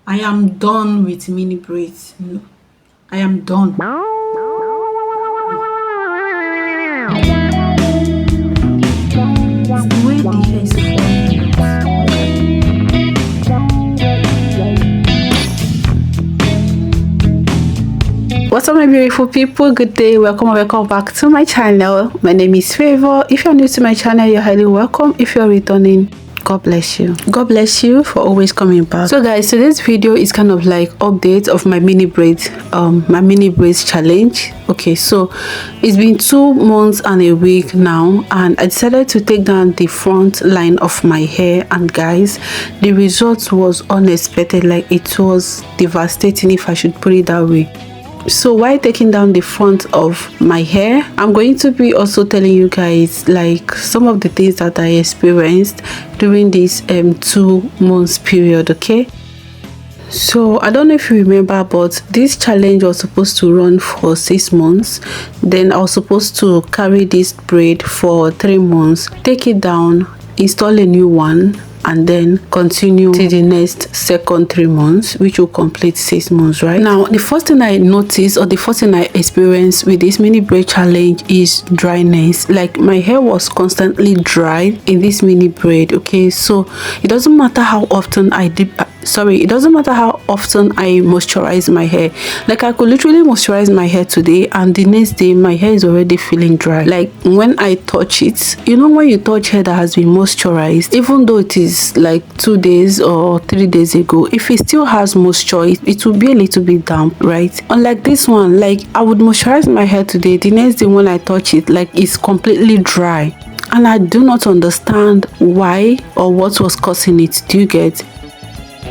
I am done with mini braids. No, I am done. It's the way the hair is falling. What's up, my beautiful people? Good day, welcome and welcome back to my channel. My name is Favor. If you're new to my channel, you're highly welcome. If you're returning, God bless you. God bless you for always coming back. So guys, today's video is kind of like update of my mini braids challenge. Okay, so it's been 2 months and a week now, and I decided to take down the front line of my hair, and guys, the result was unexpected. Like, it was devastating, if I should put it that way. So while taking down the front of my hair, I'm going to be also telling you guys like some of the things that I experienced during this 2 months period. Okay, so I don't know if you remember, but this challenge was supposed to run for 6 months. Then I was supposed to carry this braid for 3 months, take it down, install a new one, and then continue to the next second 3 months, which will complete 6 months, right? Now, the first thing I noticed, or the first thing I experienced with this mini braid challenge, is dryness. Like, my hair was constantly dry in this mini braid. Okay, so it doesn't matter how often it doesn't matter how often I moisturize my hair. Like, I could literally moisturize my hair today, and the next day my hair is already feeling dry. Like, when I touch it, you know, when you touch hair that has been moisturized, even though it is like 2 days or 3 days ago, if it still has moisture, it will be a little bit damp, right? Unlike this one, like, I would moisturize my hair today, the next day when I touch it, like, it's completely dry, and I do not understand why or what was causing it. Do you get?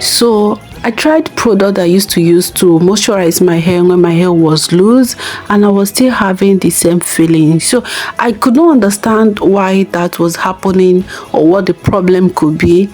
So I tried product I used to use to moisturize my hair when my hair was loose, and I was still having the same feeling. So I could not understand why that was happening or what the problem could be.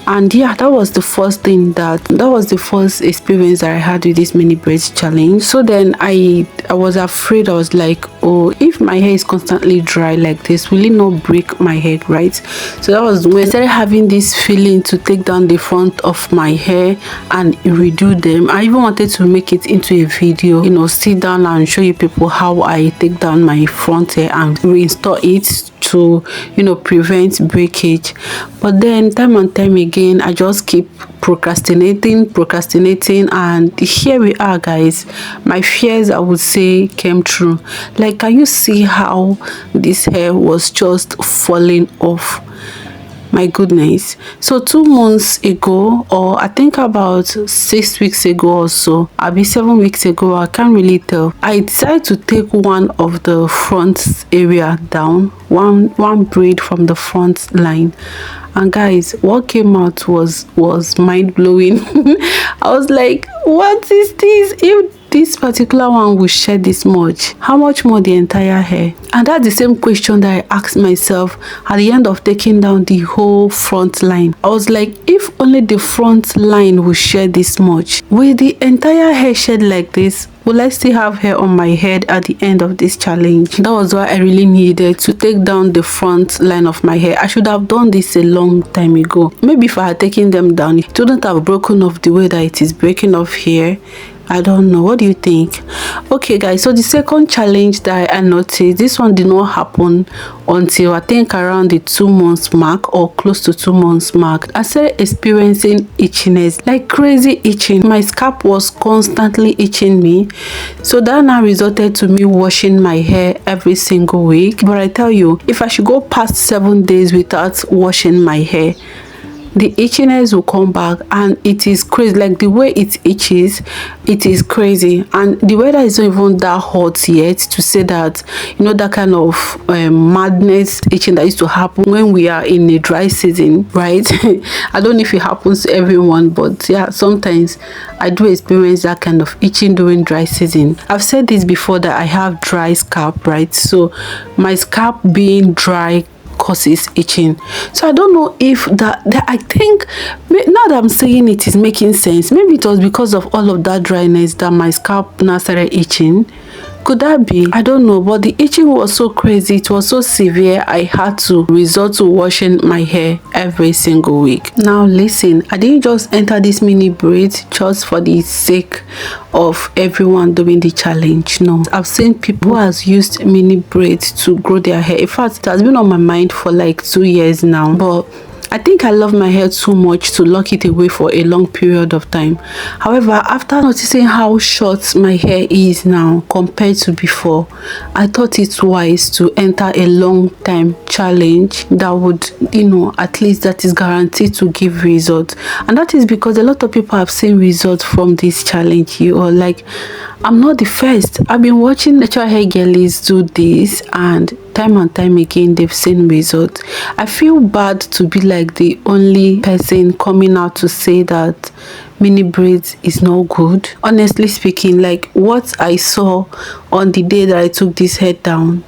And yeah, that was the first thing that was the first experience that I had with this mini braids challenge. So then I was afraid. I was like, oh, if my hair is constantly dry like this, will it not break my head, right? So that was when I started having this feeling to take down the front of my hair and redo them. I even wanted to make it into a video, you know, sit down and show you people how I take down my front hair and reinstall it to, you know, prevent breakage. But then time and time again, I just keep procrastinating, and here we are, guys. My fears, I would say, came true. Like, can you see how this hair was just falling off? My goodness. So 2 months ago, or I think about 6 weeks ago or so, I'll be 7 weeks ago, I can't really tell, I decided to take one of the front area down, one braid from the front line. And guys, what came out was mind-blowing. I was like, what is this? If this particular one will shed this much, how much more the entire hair? And that's the same question that I asked myself at the end of taking down the whole front line. I was like, if only the front line will shed this much, will the entire hair shed like this? Will I still have hair on my head at the end of this challenge? That was why I really needed to take down the front line of my hair. I should have done this a long time ago. Maybe if I had taken them down, it wouldn't have broken off the way that it is breaking off here. I don't know. What do you think? Okay, guys, so the second challenge that I noticed, this one did not happen until I think around the 2 months mark, or close to 2 months mark. I started experiencing itchiness, like crazy itching. My scalp was constantly itching me. So that now resulted to me washing my hair every single week. But I tell you, if I should go past 7 days without washing my hair, the itchiness will come back, and it is crazy. Like, the way it itches, it is crazy. And the weather is not even that hot yet to say that, you know, that kind of madness itching that used to happen when we are in a dry season, right? I don't know if it happens to everyone, but yeah, sometimes I do experience that kind of itching during dry season. I've said this before, that I have dry scalp, right? So my scalp being dry causes itching. So I don't know if that I think, now that I'm saying it, is making sense. Maybe it was because of all of that dryness that my scalp now started itching. Could that be? I don't know, but the itching was so crazy, it was so severe, I had to resort to washing my hair every single week. Now listen, I didn't just enter this mini braid just for the sake of everyone doing the challenge. No, I've seen people who has used mini braids to grow their hair. In fact, it has been on my mind for like 2 years now, but I think I love my hair too much to lock it away for a long period of time. However, after noticing how short my hair is now compared to before, I thought it's wise to enter a long time challenge that would, at least that is guaranteed to give results. And that is because a lot of people have seen results from this challenge. Like, I'm not the first. I've been watching natural hair girlies do this, and time again they've seen results. I feel bad to be like the only person coming out to say that mini braids is no good. Honestly speaking, like what I saw on the day that I took this hair down,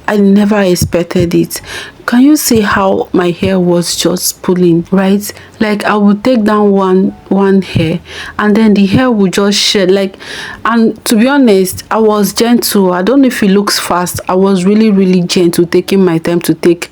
I never expected it. Can you see how my hair was just pulling, right? Like I would take down one hair and then the hair would just shed. Like, and to be honest, I was gentle. I don't know if it looks fast. I was really gentle, taking my time to take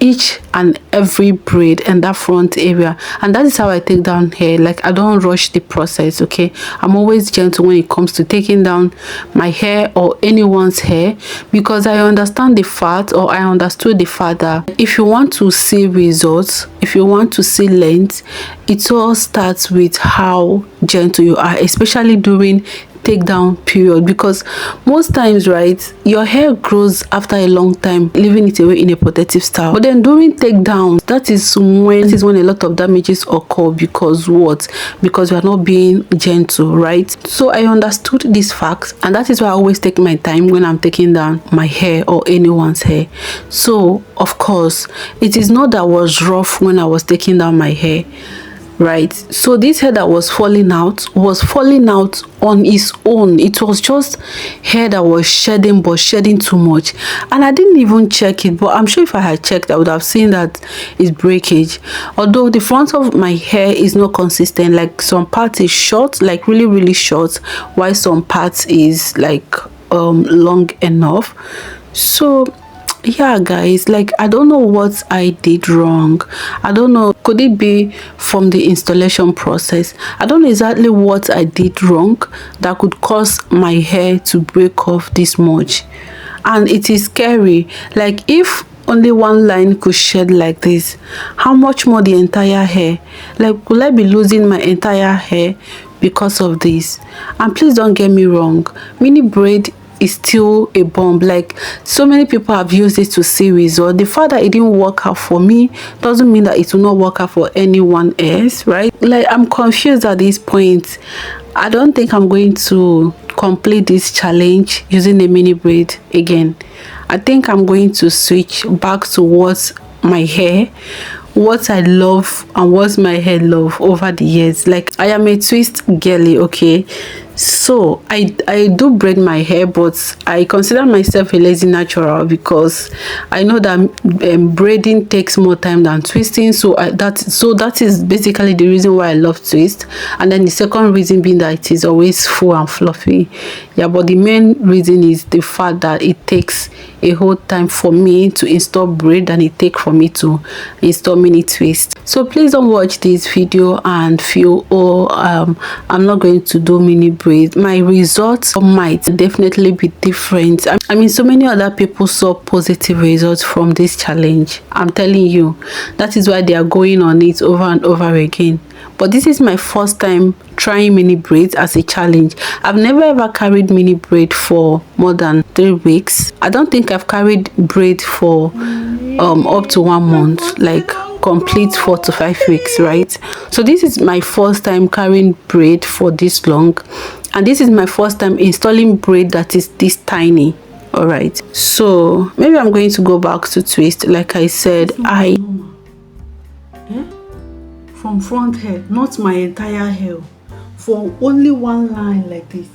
each and every braid in that front area, and that is how I take down hair. Like I don't rush the process. Okay, I'm always gentle when it comes to taking down my hair or anyone's hair, because I understand the fact, or I understood the fact that if you want to see results, if you want to see length, it all starts with how gentle you are, especially during take down period, because most times, right, your hair grows after a long time, leaving it away in a protective style. But then during take down, that is when a lot of damages occur. Because what? Because we are not being gentle, right? So I understood this fact, and that is why I always take my time when I'm taking down my hair or anyone's hair. So of course, it is not that I was rough when I was taking down my hair, right? So this hair that was falling out on its own. It was just hair that was shedding, but shedding too much, and I didn't even check it. But I'm sure if I had checked, I would have seen that it's breakage. Although the front of my hair is not consistent, like some parts is short, like really short, while some parts is like long enough. So yeah guys, like I don't know what I did wrong. I don't know, could it be from the installation process? I don't know exactly what I did wrong that could cause my hair to break off this much. And it is scary. Like if only one line could shed like this, how much more the entire hair? Like, will I be losing my entire hair because of this? And please don't get me wrong, mini braid is still a bomb. Like so many people have used it to see results. The fact that it didn't work out for me doesn't mean that it will not work out for anyone else, right? Like I'm confused at this point. I don't think I'm going to complete this challenge using a mini braid again. I think I'm going to switch back to what I love and what my hair love over the years. Like I am a twist girly, okay? So I do braid my hair, but I consider myself a lazy natural because I know that braiding takes more time than twisting. So that is basically the reason why I love twist. And then the second reason being that it is always full and fluffy. Yeah, but the main reason is the fact that it takes a whole time for me to install braid than it takes for me to install mini twist. So please don't watch this video and feel, oh, I'm not going to do mini braid. My results might definitely be different. I mean, so many other people saw positive results from this challenge. I'm telling you, that is why they are going on it over and over again. But this is my first time trying mini braids as a challenge. I've never ever carried mini braid for more than 3 weeks. I don't think I've carried braid for up to 1 month, like complete 4 to 5 weeks, right? So this is my first time carrying braid for this long, and this is my first time installing braid that is this tiny. All right, so maybe I'm going to go back to twist. Like I said, from front hair, not my entire hair, for only one line like this.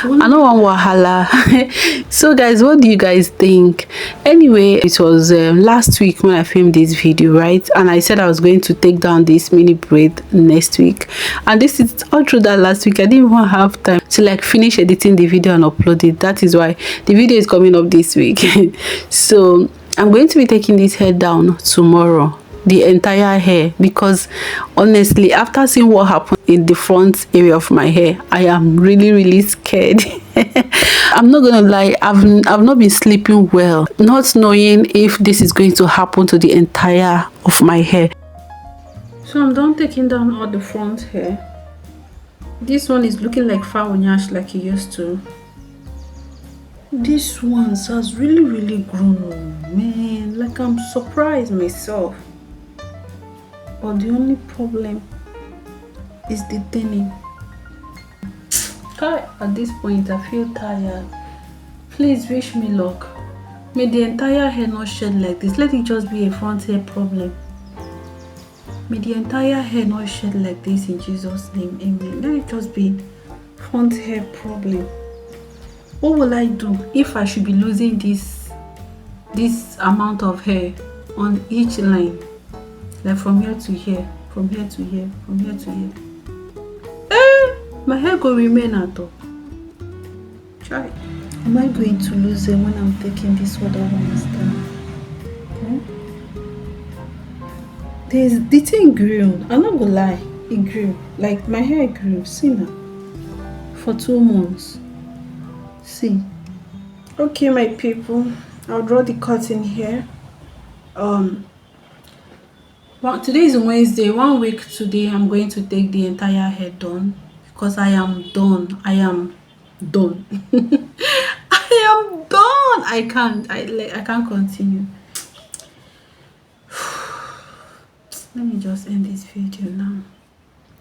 I know one wahala. So guys, what do you guys think? Anyway, it was last week when I filmed this video, right? And I said I was going to take down this mini braid next week, and this is all through that last week I didn't even have time to like finish editing the video and upload it. That is why the video is coming up this week. So I'm going to be taking this hair down tomorrow, the entire hair, because honestly, after seeing what happened in the front area of my hair, I am really scared. I'm not gonna lie, I've not been sleeping well, not knowing if this is going to happen to the entire of my hair. So I'm done taking down all the front hair. This one is looking like faonyash like it used to. This one has really grown, man. Like, I'm surprised myself. But the only problem is the thinning. At this point, I feel tired. Please wish me luck. May the entire hair not shed like this. Let it just be a front hair problem. May the entire hair not shed like this in Jesus' name. Amen. Let it just be front hair problem. What will I do if I should be losing this amount of hair on each line? Like from here to here, from here to here, from here to here. My hair will remain at all. Try. Am I going to lose them when I'm taking this other ones down? Okay. The thing grew. I'm not gonna lie, it grew. Like my hair grew. See now. For 2 months. See. Okay, my people. I'll draw the curtain here. Well, today is Wednesday. 1 week today, I'm going to take the entire hair done because I am done. I am done. I am done. I can't continue. Let me just end this video now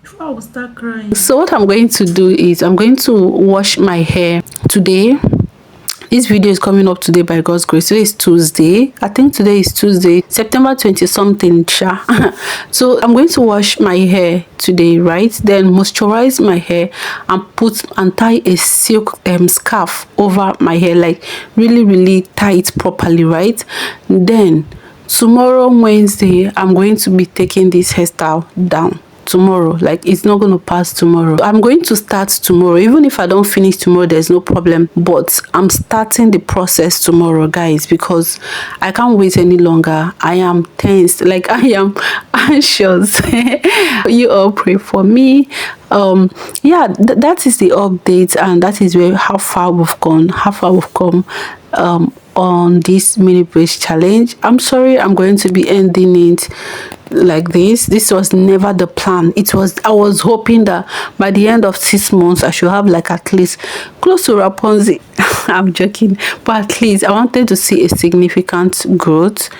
before I will start crying. So what I'm going to do is I'm going to wash my hair today. This video is coming up today by God's grace. Today is Tuesday. I think today is Tuesday, September 20 something. So I'm going to wash my hair today, right? Then moisturize my hair and tie a silk scarf over my hair, like really tie it properly, right? Then tomorrow, Wednesday, I'm going to be taking this hairstyle down. Tomorrow, like, it's not going to pass tomorrow. I'm going to start tomorrow. Even if I don't finish tomorrow, there's no problem, but I'm starting the process tomorrow, guys, because I can't wait any longer. I am tense, like I am anxious. You all pray for me. Yeah, that is the update, and that is how far we've come on this mini braids challenge. I'm sorry, I'm going to be ending it like this was never the plan. I was hoping that by the end of 6 months I should have like at least close to Rapunzel. I'm joking, but at least I wanted to see a significant growth,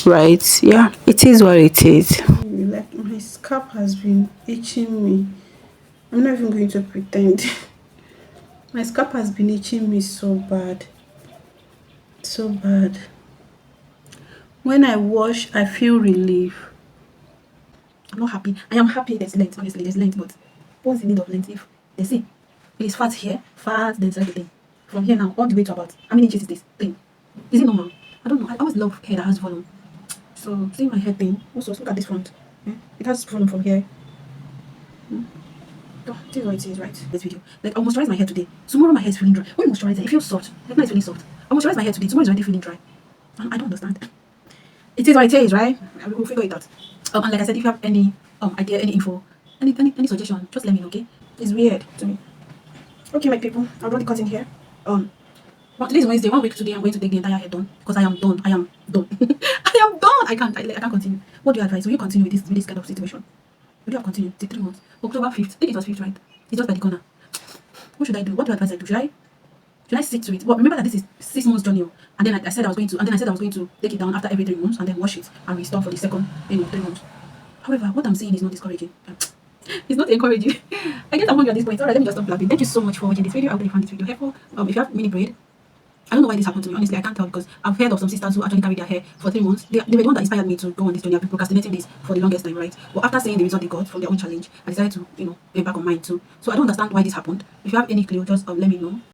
right? Yeah, it is what it is. Like, my scalp has been itching me. I'm not even going to pretend. My scalp has been itching me so bad. When I wash, I feel relief. I'm not happy. I am happy there's length. Honestly, there's length, but what's the need of length if they see it is fat here, fat, there's everything from here now all the way to about how many inches is this thing? Is it normal? I don't know. I always love hair that has volume. So see my hair thing. Also look at this front. It has volume from here. Oh, this is what it is, right? This video. Like, I'll moisturize my hair today. Tomorrow my hair is feeling dry. When you moisturize it feels soft. Like, now it's feeling soft. I'll moisturize my hair today. Tomorrow is already feeling dry. I don't understand. It is what it is, right? We'll figure it out. And like I said, if you have any idea, any info, any suggestion, just let me know, okay? It's weird to me. Okay, my people, I'll draw the curtain here. But today is Wednesday. 1 week today, I'm going to take the entire hair done because I am done. I am done. I am done. I can't continue. What do you advise? Will you continue with this kind of situation? Will you have continued? It's 3 months. October 5th. I think it was 5th, right? It's just by the corner. What should I do? What do you advise I do? Should I stick to it? Well, remember that this is 6 months journey, and then I said I was going to take it down after every 3 months and then wash it and restore for the second 3 months. However, what I'm saying is not discouraging. It's not encouraging. I guess I'm hungry at this point. Alright, let me just stop laughing. Thank you so much for watching this video. I hope you found this video helpful. If you have mini braid, I don't know why this happened to me. Honestly, I can't tell, because I've heard of some sisters who actually carried their hair for 3 months. They were the one that inspired me to go on this journey. I've been procrastinating this for the longest time, right? But after seeing the result they got from their own challenge, I decided to, embark on mine too. So I don't understand why this happened. If you have any clue, just let me know.